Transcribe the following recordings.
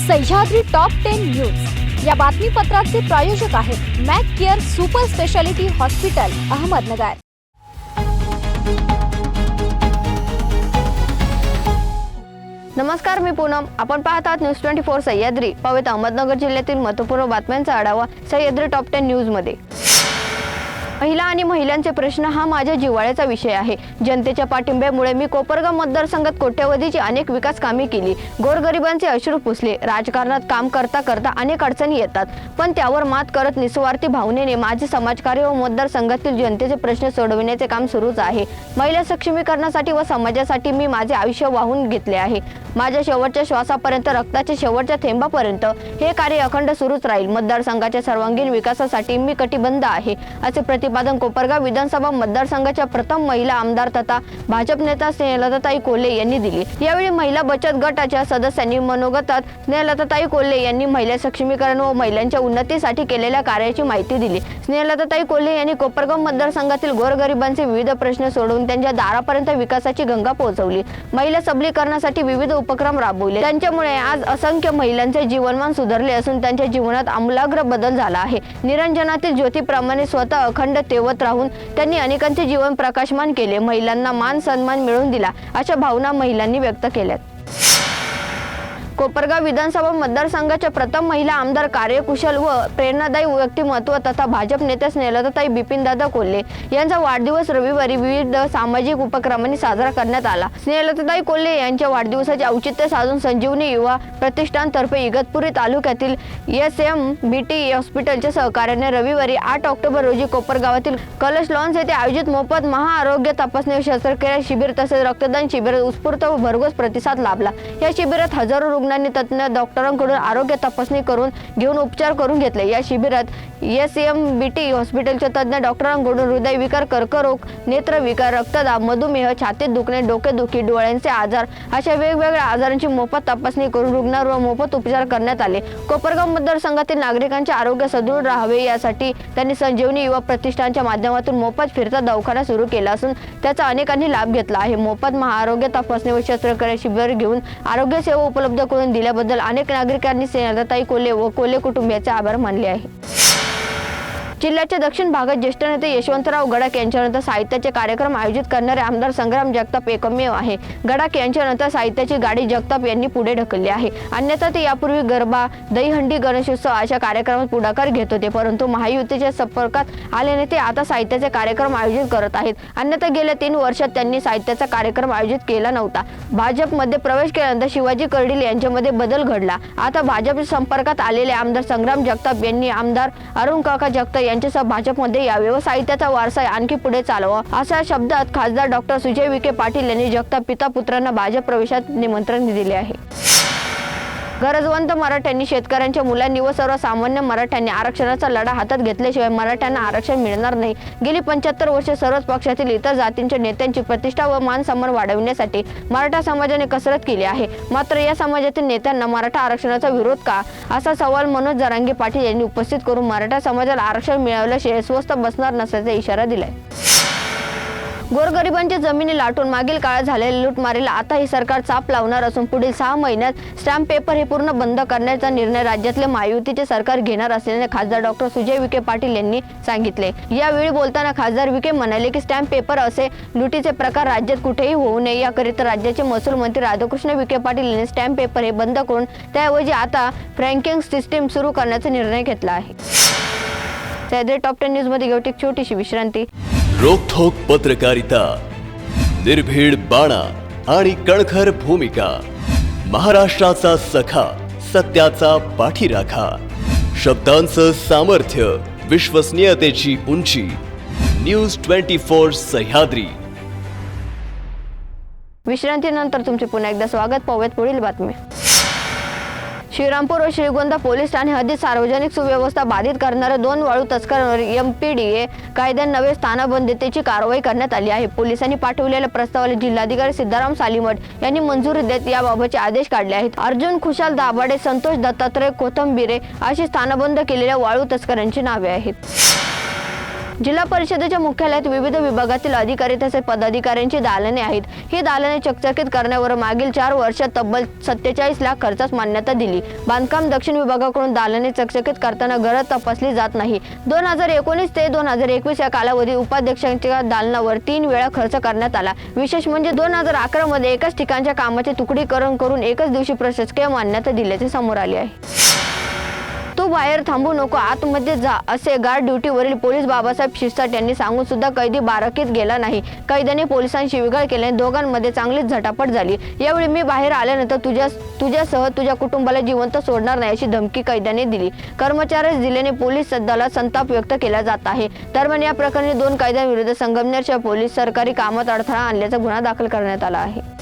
Sahyadri top 10 news या बातमीपत्राचे प्रायोजक आहेत Mac Care super speciality hospital Ahmednagar. नमस्कार, मी पूनम। आपण पाहत आहात न्यूज 24 सह्याद्री। पवित्र अहमदनगर जिल्ह्यातील महत्त्वपूर्ण बातम्यांचा आढावा सह्याद्री टॉप 10 न्यूज मध्ये। महिला आणि महिलांचे प्रश्न हा माझ्या जिव्हाळ्याचा विषय आहे। जनतेच्या पाठिंब्यामुळे मी कोपरगाव मतदारसंघात कोट्यवधीची अनेक विकास कामे केली। गोरगरिबांचे अश्रू पुसले। राजकारणात काम करता करता अनेक अडचणी येतात, पण त्यावर मात करत निस्वार्थी भावनेने माझे समाजकार्य व मतदारसंघातील जनतेचे प्रश्न सोडविण्याचे काम सुरूच आहे। महिला सक्षमीकरणासाठी व समाजासाठी मी माझे आयुष्य वाहून घेतले आहे। माझ्या शेवटच्या श्वासापर्यंत, रक्ताच्या शेवटच्या थेंबापर्यंत हे कार्य अखंड सुरूच राहील। मतदारसंघाच्या सर्वांगीण विकासासाठी मी कटिबद्ध आहे, असे प्रतिपादन कोपरगाव विधानसभा मतदारसंघाच्या प्रथम महिला आमदार तथा भाजप नेता स्नेहलताताई कोल्हे यांनी दिली। यावेळी महिला बचत गटाच्या सदस्यांनी मनोगतात स्नेहलताताई कोल्हे यांनी महिला सक्षमीकरण व महिलांच्या उन्नतीसाठी केलेल्या कार्याची माहिती दिली। स्नेहलताताई कोल्हे यांनी कोपरगाव मतदारसंघातील गोरगरिबांचे विविध प्रश्न सोडवून त्यांच्या दारापर्यंत विकासाची गंगा पोहोचवली। महिला सबलीकरणासाठी विविध उपक्रम राबवले। त्यांच्यामुळे आज असंख्य महिलांचे जीवनमान सुधारले असून त्यांच्या जीवनात आमूलाग्र बदल झाला आहे। निरंजनातील ज्योतीप्रमाणे स्वतः अखंड तेवत राहून त्यांनी अनेकांचे जीवन प्रकाशमान केले। महिलांना मान सन्मान मिळवून दिला, अशा भावना महिलांनी व्यक्त केल्या। कोपरगाव विधानसभा मतदारसंघाच्या प्रथम महिला आमदार, कार्यकुशल व प्रेरणादायी व्यक्तिमत्व तथा भाजप नेते स्नेहलताताई बिपिनदादा कोल्हे यांचा वाढदिवस रविवारी विविध सामाजिक उपक्रमांनी साजरा करण्यात आला। स्नेहलताताई कोल्हे यांच्या वाढदिवसाचे औचित्य साधून संजीवनी युवा प्रतिष्ठानतर्फे इगतपुरी तालुक्यातील SMBT हॉस्पिटलच्या सहकार्याने रविवारी 8 ऑक्टोबर रोजी कोपरगावातील कलश लॉन्स येथे आयोजित मोफत महाआरोग्य तपासणी व शस्त्रक्रिया शिबिर तसेच रक्तदान शिबिरात उत्स्फूर्त व भरघोस प्रतिसाद लाभला। या शिबिरात हजारो रुग्णांनी तज्ञ डॉक्टरांकडून आरोग्य तपासणी करून घेऊन उपचार करून घेतले। या शिबिरात SMBT हॉस्पिटलच्या तज्ञ डॉक्टरांकडून हृदयविकार, कर्करोग, नेत्रविकार, रक्तदाब, मधुमेह, छातीत दुखणे, डोकेदुखी, डोळ्यांचे आजार अशा वेगवेगळ्या आजारांची मोफत तपासणी करून रुग्णांवर मोफत उपचार करण्यात आले। कोपरगाव मतदारसंघातील नागरिकांचे आरोग्य सदृढ राहावे यासाठी त्यांनी संजीवनी युवा प्रतिष्ठानच्या माध्यमातून मोफत फिरता दवाखाना सुरू केला असून त्याचा अनेकांनी लाभ घेतला आहे। मोफत महाआरोग्य तपासणी व शस्त्रक्रिया शिबिर घेऊन आरोग्य सेवा उपलब्ध करून दिल्याबद्दल अनेक नागरिकांनी स्नेहलताताई कोल्हे व कोल्हे कुटुंबियांचे आभार मानले आहे। जिल्ह्याच्या दक्षिण भागात ज्येष्ठ नेते यशवंतराव गडाख यांच्यानंतर साहित्याचे कार्यक्रम आयोजित करणारे आमदार संग्राम जगताप एकमेव आहे। गडाख यांच्यानंतर साहित्याची गाडी जगताप यांनी पुढे ढकलली आहे। अन्यथा ते यापूर्वी गरबा, दहीहंडी, गणेशोत्सव अशा कार्यक्रमात पुढाकार घेत होते, परंतु महायुतीच्या संपर्कात आल्याने ते आता साहित्याचे कार्यक्रम आयोजित करत आहेत। अन्यथा गेल्या 3 वर्षात त्यांनी साहित्याचा कार्यक्रम आयोजित केला नव्हता। भाजपमध्ये प्रवेश केल्यानंतर शिवाजी कर्डिल यांच्यामध्ये बदल घडला। आता भाजपच्या संपर्कात आलेले आमदार संग्राम जगताप यांनी आमदार अरुण काका जगताप यांच्यासह भाजपमध्ये यावे व साहित्याचा वारसा आणखी पुढे चालवा, अशा शब्दात खासदार डॉक्टर सुजय विखे पाटील यांनी जगताप पिता पुत्रांना भाजप प्रवेशात निमंत्रण दिले आहे। गरजवंत मराठ्यांनी, शेतकऱ्यांच्या मुलांनी व सर्वसामान्य मराठ्यांनी आरक्षणाचा लढा हातात घेतल्याशिवाय मराठ्यांना आरक्षण मिळणार नाही। गेली 75 वर्षे सर्वच पक्षातील इतर जातींच्या नेत्यांची प्रतिष्ठा व मान सन्मान वाढविण्यासाठी मराठा समाजाने कसरत केली आहे, मात्र या समाजातील नेत्यांना मराठा आरक्षणाचा विरोध का, असा सवाल मनोज जरांगे पाटील यांनी उपस्थित करून मराठा समाजाला आरक्षण मिळवल्याशिवाय स्वस्थ बसणार नसल्याचा इशारा दिलाय। गोरगरिबांच्या जमिनी लाटून मागील काळात झालेल्या लूटमारीला आता ही सरकार चाप लावणार असून पुढील 6 महिन्यात स्टॅम्प पेपर हे पूर्ण बंद करण्याचा निर्णय राज्यातले महायुतीचे सरकार घेणार असल्याचे खासदार डॉक्टर सुजय विखे पाटील यांनी सांगितले। यावेळी बोलताना खासदार विखे म्हणाले की स्टॅम्प पेपर असे लुटीचे प्रकार राज्यात कुठेही होऊ नये याकरिता राज्याचे महसूल मंत्री राधाकृष्ण विखे पाटील यांनी स्टॅम्प पेपर हे बंद करून त्याऐवजी आता फ्रँकिंग सिस्टीम सुरू करण्याचा निर्णय घेतला आहे। सह्याद्री टॉप 10 न्यूज मध्ये घेऊ एक छोटीशी विश्रांती। रोखोक पत्रकारिता, निर्भीड बाणा आणि कणखर भूमिका, महाराष्ट्राचा सखा, सत्याचा पाठीराखा, शब्दांचं सामर्थ्य, विश्वसनीयतेची उंची, न्यूज 24 सह्याद्री। विश्रांतीनंतर तुमचे पुन्हा एकदा स्वागत। पाहूयात पुढील बातमी। श्रीरामपूर व श्रीगोंदा पोलीस ठाणे हद्दीत सार्वजनिक सुव्यवस्था बाधित करणाऱ्या 2 वाळू तस्करांवर MPDA कायद्यान्वये स्थानबंदीची कारवाई करण्यात आली आहे। पोलिसांनी पाठवलेल्या प्रस्तावाला जिल्हाधिकारी सिद्धाराम सालीमठ यांनी मंजुरी देत याबाबतचे आदेश काढले आहेत। अर्जुन खुशाल दाभाडे, संतोष दत्तात्रय कोथंबिरे अशी स्थानबंद केलेल्या वाळू तस्करांची नावे आहेत। जिल्हा परिषदेच्या मुख्यालयात विविध विभागातील अधिकारी तसेच पदाधिकाऱ्यांची दालने आहेत. ही दालने चकचकीत करण्यावर मागील 4 वर्षात तब्बल 47 लाख खर्चास मान्यता दिली. बांधकाम दक्षिण विभागाकडून दालने चकचकीत करताना गरज तपासली जात नाही. 2019 ते 2021 या कालावधीत उपाध्यक्षांच्या दालनावर 3 वेळा खर्च करण्यात आला. विशेष म्हणजे 2011 मध्ये एकाच ठिकाणच्या कामाचे तुकडीकरण करून एकच दिवशी प्रशासकीय मान्यता दिल्याचे समोर आले आहे. तू बाहेर थांबू नको, आतमध्ये जा, असे गार्ड ड्युटीवरील पोलीस बाबासाहेब शिरसाट यांनी सांगून सुद्धा कैदी बाराकीत गेला नाही. कैद्याने पोलिसांशी शिवीगाळ केल्याने दोघांमध्ये चांगलीच झटापट झाली. यावेळी मी बाहेर आल्यानंतर तुझ्यासह तुझ्या कुटुंबाला जिवंत सोडणार नाही अशी धमकी कैद्याने दिली. कर्मचाऱ्यास दिल्याने पोलीस दलात संताप व्यक्त केला जात आहे. दरम्यान या प्रकरणी 2 कैद्यांविरुद्ध संगमनेरच्या पोलीस सरकारी कामात अडथळा आणल्याचा गुन्हा दाखल करण्यात आला आहे.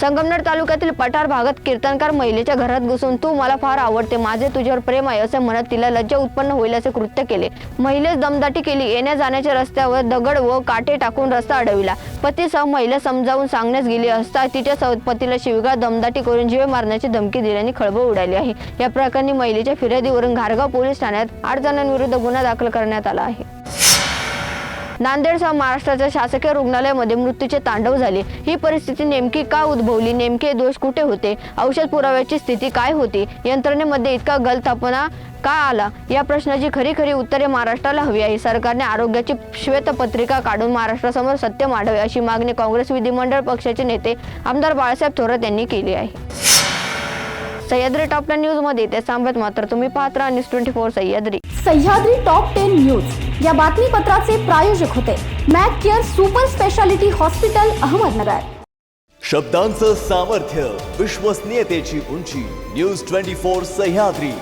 संगमनेर तालुक्यातील पठार भागात कीर्तनकार महिलेच्या घरात घुसून तू मला फार आवडते, माझे तुझ्यावर प्रेम आहे असे म्हणत तिला लज्जा उत्पन्न होईल असे कृत्य केले. महिलेस दमदाटी केली. येण्या जाण्याच्या रस्त्यावर दगड व काटे टाकून रस्ता अडविला. पतीसह महिला समजावून सांगण्यास गेली असता तिच्या पतीला शिवीगाळ दमदाटी करून जीवे मारण्याची धमकी दिल्याने खळबळ उडाली आहे. या प्रकरणी महिलेच्या फिर्यादीवरून घारगाव पोलीस ठाण्यात 8 जणांविरुद्ध गुन्हा दाखल करण्यात आला आहे. नांदेडसह महाराष्ट्राच्या शासकीय रुग्णालयामध्ये मृत्यूचे तांडव झाले. ही परिस्थिती नेमकी का उद्भवली? नेमके दोष कुठे होते? औषध पुराव्याची स्थिती काय होती? यंत्रणेमध्ये इतका गलथापणा का आला? या प्रश्नाची खरी उत्तरे महाराष्ट्राला हवी आहे. सरकारने आरोग्याची श्वेतपत्रिका काढून महाराष्ट्रासमोर सत्य मांडावे अशी मागणी काँग्रेस विधिमंडळ पक्षाचे नेते आमदार बाळासाहेब थोरात यांनी केली आहे. सह्याद्री टॉप 10 न्यूज मध्ये ते सांगत मात्र तुम्ही पाहत राहा news 24 Sahyadri. Sahyadri top 10 news या बातमीपत्राचे प्रायोजक होते Mac Care super speciality hospital Ahmednagar. शब्दांचं सामर्थ्य, विश्वसनीयतेची उंची. न्यूज 24 सह्याद्री.